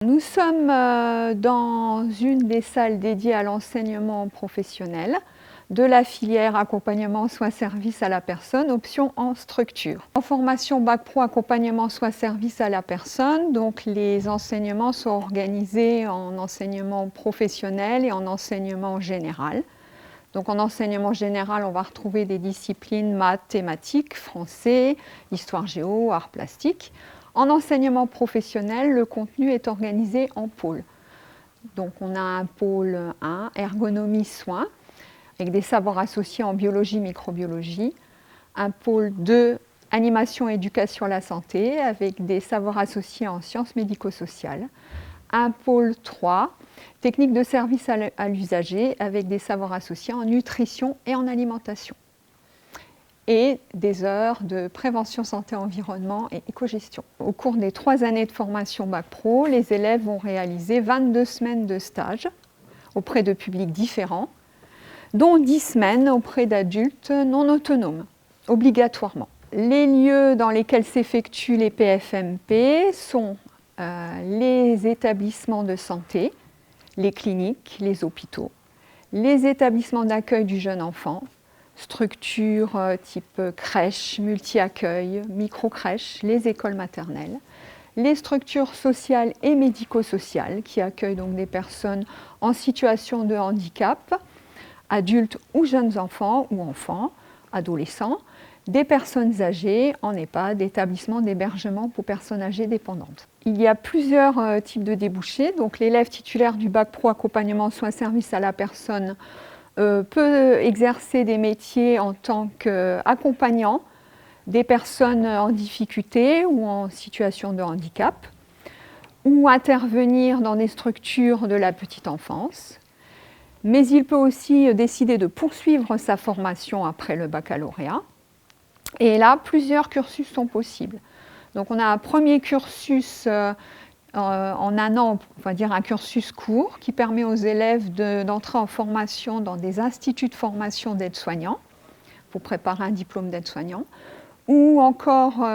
Nous sommes dans une des salles dédiées à l'enseignement professionnel de la filière accompagnement soins-services à la personne, option en structure. En formation Bac Pro accompagnement soins-services à la personne, donc les enseignements sont organisés en enseignement professionnel et en enseignement général. Donc en enseignement général, on va retrouver des disciplines mathématiques, français, histoire géo, arts plastiques. En enseignement professionnel, le contenu est organisé en pôles. Donc on a un pôle 1, ergonomie soins, avec des savoirs associés en biologie, microbiologie. Un pôle 2, animation, éducation à la santé, avec des savoirs associés en sciences médico-sociales. Un pôle 3, techniques de service à l'usager, avec des savoirs associés en nutrition et en alimentation. Et des heures de prévention santé environnement et éco-gestion. Au cours des 3 années de formation Bac Pro, les élèves vont réaliser 22 semaines de stage auprès de publics différents, dont 10 semaines auprès d'adultes non autonomes, obligatoirement. Les lieux dans lesquels s'effectuent les PFMP sont les établissements de santé, les cliniques, les hôpitaux, les établissements d'accueil du jeune enfant, structures type crèche, multi-accueil, micro-crèche, les écoles maternelles, les structures sociales et médico-sociales qui accueillent donc des personnes en situation de handicap, adultes ou jeunes enfants ou enfants, adolescents, des personnes âgées en EHPAD, d'établissements d'hébergement pour personnes âgées dépendantes. Il y a plusieurs types de débouchés. Donc l'élève titulaire du Bac Pro accompagnement soins-services à la personne peut exercer des métiers en tant qu'accompagnant des personnes en difficulté ou en situation de handicap, ou intervenir dans des structures de la petite enfance. Mais il peut aussi décider de poursuivre sa formation après le baccalauréat. Et là, plusieurs cursus sont possibles. Donc on a un premier cursus en un an, on va dire un cursus court, qui permet aux élèves d'entrer en formation dans des instituts de formation d'aide-soignants, pour préparer un diplôme d'aide-soignant, ou encore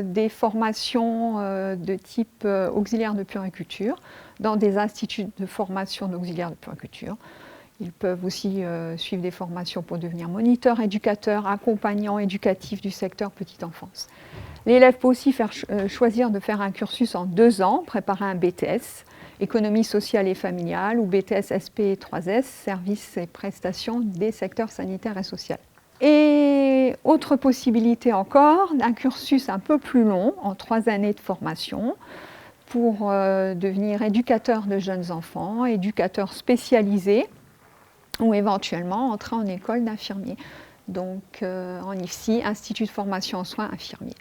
des formations de type auxiliaire de puériculture, dans des instituts de formation d'auxiliaire de puériculture. Ils peuvent aussi suivre des formations pour devenir moniteur, éducateur, accompagnant éducatif du secteur petite enfance. L'élève peut aussi choisir de faire un cursus en 2 ans, préparer un BTS, économie sociale et familiale, ou BTS SP3S, services et prestations des secteurs sanitaires et social. Et autre possibilité encore, un cursus un peu plus long, en 3 années de formation, pour devenir éducateur de jeunes enfants, éducateur spécialisé, ou éventuellement entrer en école d'infirmier. Donc en IFSI, Institut de formation en soins infirmiers.